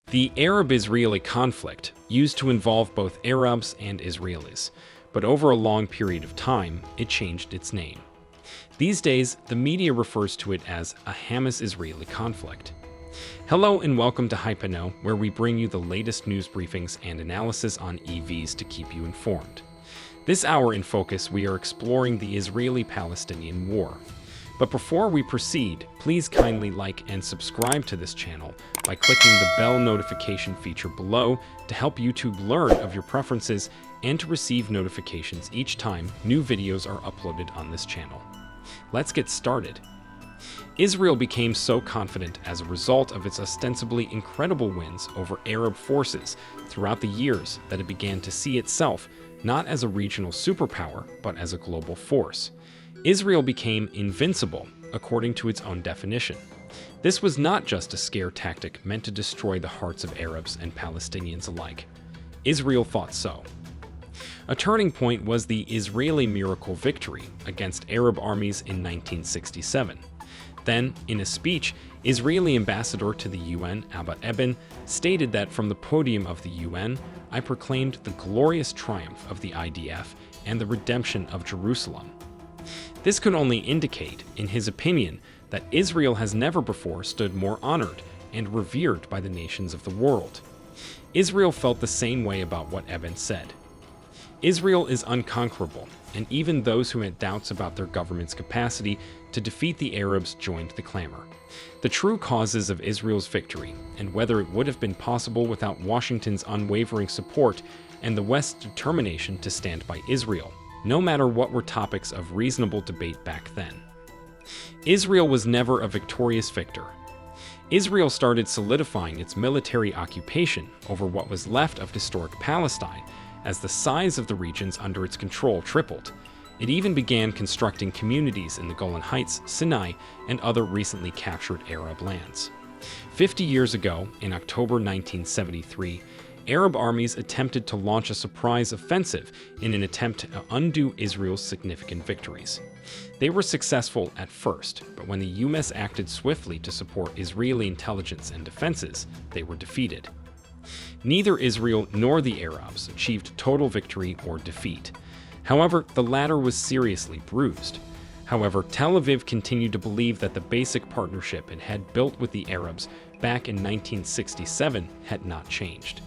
The Arab-Israeli conflict used to involve both Arabs and Israelis, but over a long period of time, it changed its name. These days, the media refers to it as a Hamas-Israeli conflict. Hello and welcome to Hypano, where we bring you the latest news briefings and analysis on EVs to keep you informed. This hour in focus, we are exploring the Israeli-Palestinian war. But before we proceed, please kindly like and subscribe to this channel by clicking the bell notification feature below to help YouTube learn of your preferences and to receive notifications each time new videos are uploaded on this channel. Let's get started. Israel became so confident as a result of its ostensibly incredible wins over Arab forces throughout the years that it began to see itself not as a regional superpower, but as a global force. Israel became invincible, according to its own definition. This was not just a scare tactic meant to destroy the hearts of Arabs and Palestinians alike. Israel thought so. A turning point was the Israeli miracle victory against Arab armies in 1967. Then, in a speech, Israeli ambassador to the UN, Abba Eban, stated that from the podium of the UN, I proclaimed the glorious triumph of the IDF and the redemption of Jerusalem. This could only indicate, in his opinion, that Israel has never before stood more honored and revered by the nations of the world. Israel felt the same way about what Eban said. Israel is unconquerable, and even those who had doubts about their government's capacity to defeat the Arabs joined the clamor. The true causes of Israel's victory, and whether it would have been possible without Washington's unwavering support and the West's determination to stand by Israel, no matter what were topics of reasonable debate back then. Israel was never a victorious victor. Israel started solidifying its military occupation over what was left of historic Palestine as the size of the regions under its control tripled. It even began constructing communities in the Golan Heights, Sinai, and other recently captured Arab lands. 50 years ago, in October 1973, Arab armies attempted to launch a surprise offensive in an attempt to undo Israel's significant victories. They were successful at first, but when the US acted swiftly to support Israeli intelligence and defenses, they were defeated. Neither Israel nor the Arabs achieved total victory or defeat. However, the latter was seriously bruised. However, Tel Aviv continued to believe that the basic partnership it had built with the Arabs back in 1967 had not changed.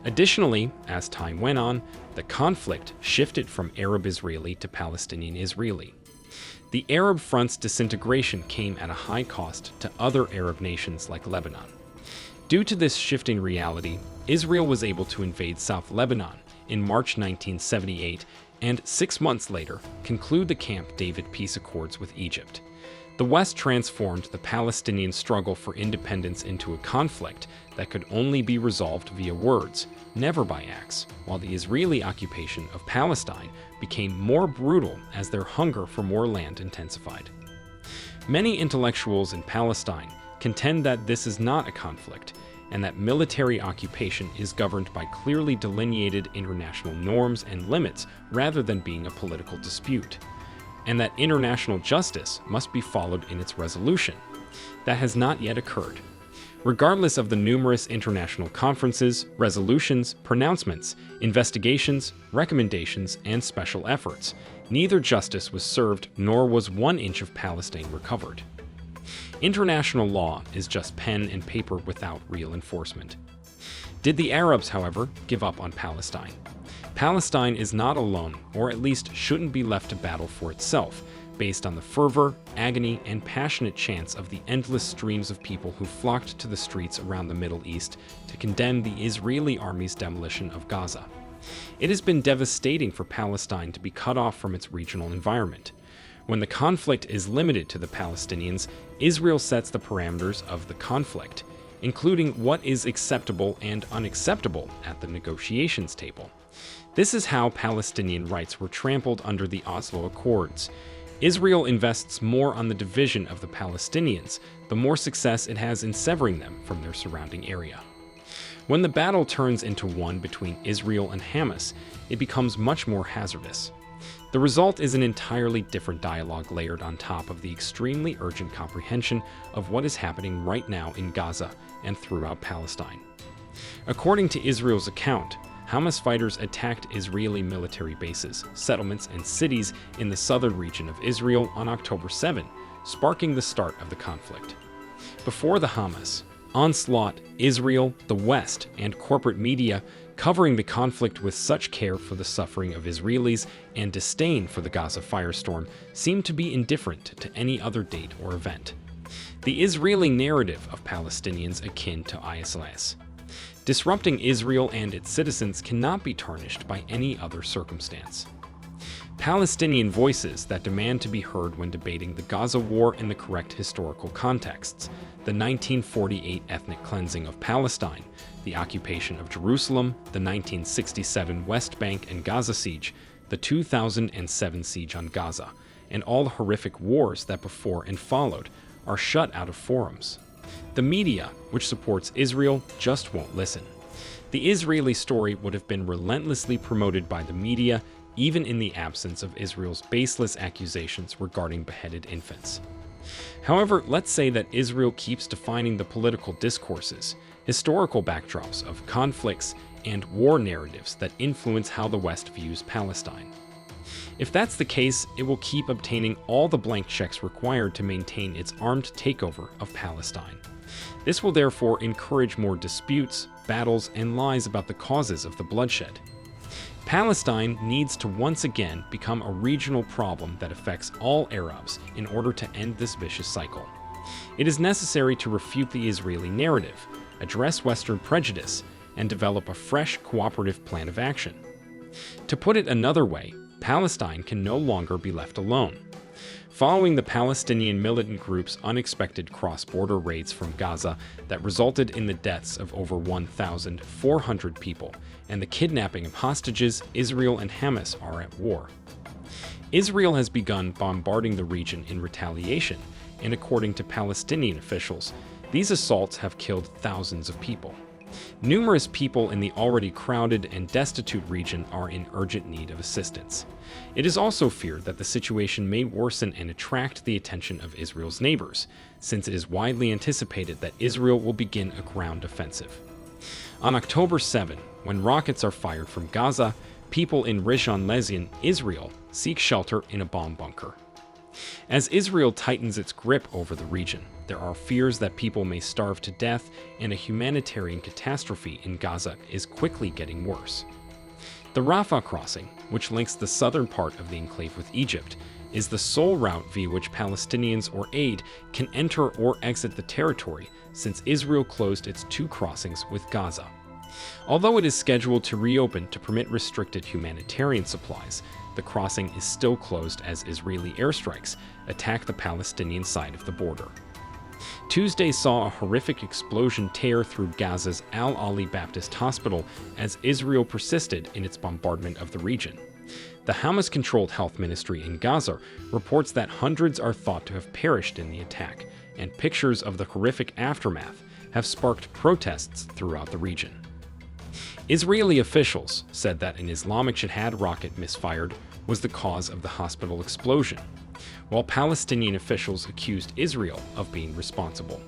Additionally, as time went on, the conflict shifted from Arab-Israeli to Palestinian-Israeli. The Arab front's disintegration came at a high cost to other Arab nations like Lebanon. Due to this shifting reality, Israel was able to invade South Lebanon in March 1978 and 6 months later conclude the Camp David peace accords with Egypt. The West transformed the Palestinian struggle for independence into a conflict that could only be resolved via words, never by acts, while the Israeli occupation of Palestine became more brutal as their hunger for more land intensified. Many intellectuals in Palestine contend that this is not a conflict, and that military occupation is governed by clearly delineated international norms and limits rather than being a political dispute, and that international justice must be followed in its resolution. That has not yet occurred. Regardless of the numerous international conferences, resolutions, pronouncements, investigations, recommendations, and special efforts, neither justice was served nor was 1 inch of Palestine recovered. International law is just pen and paper without real enforcement. Did the Arabs, however, give up on Palestine? Palestine is not alone, or at least shouldn't be left to battle for itself, based on the fervor, agony, and passionate chants of the endless streams of people who flocked to the streets around the Middle East to condemn the Israeli army's demolition of Gaza. It has been devastating for Palestine to be cut off from its regional environment. When the conflict is limited to the Palestinians, Israel sets the parameters of the conflict, including what is acceptable and unacceptable at the negotiations table. This is how Palestinian rights were trampled under the Oslo Accords. Israel invests more on the division of the Palestinians, the more success it has in severing them from their surrounding area. When the battle turns into one between Israel and Hamas, it becomes much more hazardous. The result is an entirely different dialogue layered on top of the extremely urgent comprehension of what is happening right now in Gaza and throughout Palestine. According to Israel's account, Hamas fighters attacked Israeli military bases, settlements, and cities in the southern region of Israel on October 7, sparking the start of the conflict. Before the Hamas onslaught, Israel, the West, and corporate media covering the conflict with such care for the suffering of Israelis and disdain for the Gaza firestorm seemed to be indifferent to any other date or event. The Israeli narrative of Palestinians akin to ISIS. Disrupting Israel and its citizens cannot be tarnished by any other circumstance. Palestinian voices that demand to be heard when debating the Gaza war in the correct historical contexts, the 1948 ethnic cleansing of Palestine, the occupation of Jerusalem, the 1967 West Bank and Gaza siege, the 2007 siege on Gaza, and all the horrific wars that before and followed, are shut out of forums. The media, which supports Israel, just won't listen. The Israeli story would have been relentlessly promoted by the media, even in the absence of Israel's baseless accusations regarding beheaded infants. However, let's say that Israel keeps defining the political discourses, historical backdrops of conflicts, and war narratives that influence how the West views Palestine. If that's the case, it will keep obtaining all the blank checks required to maintain its armed takeover of Palestine. This will therefore encourage more disputes, battles, and lies about the causes of the bloodshed. Palestine needs to once again become a regional problem that affects all Arabs in order to end this vicious cycle. It is necessary to refute the Israeli narrative, address Western prejudice, and develop a fresh cooperative plan of action. To put it another way, Palestine can no longer be left alone. Following the Palestinian militant group's unexpected cross-border raids from Gaza that resulted in the deaths of over 1,400 people and the kidnapping of hostages, Israel and Hamas are at war. Israel has begun bombarding the region in retaliation, and according to Palestinian officials, these assaults have killed thousands of people. Numerous people in the already crowded and destitute region are in urgent need of assistance. It is also feared that the situation may worsen and attract the attention of Israel's neighbors, since it is widely anticipated that Israel will begin a ground offensive. On October 7, when rockets are fired from Gaza, people in Rishon LeZion, Israel, seek shelter in a bomb bunker. As Israel tightens its grip over the region, there are fears that people may starve to death, and a humanitarian catastrophe in Gaza is quickly getting worse. The Rafah crossing, which links the southern part of the enclave with Egypt, is the sole route via which Palestinians or aid can enter or exit the territory since Israel closed its two crossings with Gaza. Although it is scheduled to reopen to permit restricted humanitarian supplies, the crossing is still closed as Israeli airstrikes attack the Palestinian side of the border. Tuesday saw a horrific explosion tear through Gaza's Al-Ali Baptist Hospital as Israel persisted in its bombardment of the region. The Hamas-controlled health ministry in Gaza reports that hundreds are thought to have perished in the attack, and pictures of the horrific aftermath have sparked protests throughout the region. Israeli officials said that an Islamic Jihad rocket misfired was the cause of the hospital explosion, while Palestinian officials accused Israel of being responsible.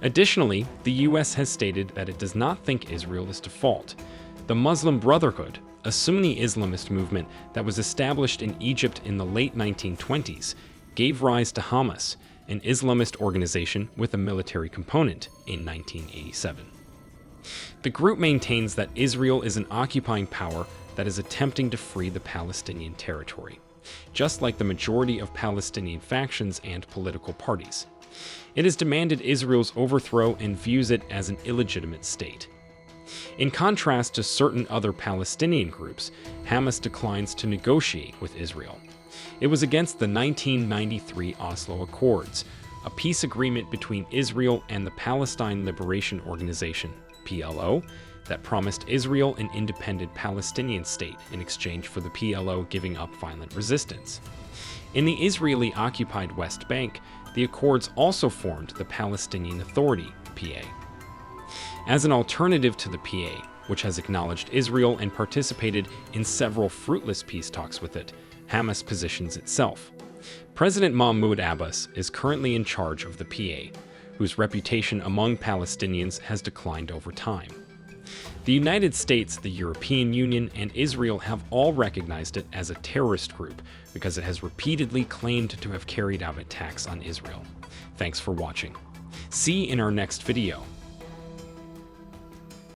Additionally, the U.S. has stated that it does not think Israel is to fault. The Muslim Brotherhood, a Sunni Islamist movement that was established in Egypt in the late 1920s, gave rise to Hamas, an Islamist organization with a military component, in 1987. The group maintains that Israel is an occupying power that is attempting to free the Palestinian territory, just like the majority of Palestinian factions and political parties. It has demanded Israel's overthrow and views it as an illegitimate state. In contrast to certain other Palestinian groups, Hamas declines to negotiate with Israel. It was against the 1993 Oslo Accords, a peace agreement between Israel and the Palestine Liberation Organization, PLO, that promised Israel an independent Palestinian state in exchange for the PLO giving up violent resistance. In the Israeli-occupied West Bank, the accords also formed the Palestinian Authority, PA. As an alternative to the PA, which has acknowledged Israel and participated in several fruitless peace talks with it, Hamas positions itself. President Mahmoud Abbas is currently in charge of the PA, whose reputation among Palestinians has declined over time. The United States, the European Union, and Israel have all recognized it as a terrorist group because it has repeatedly claimed to have carried out attacks on Israel. Thanks for watching. See you in our next video.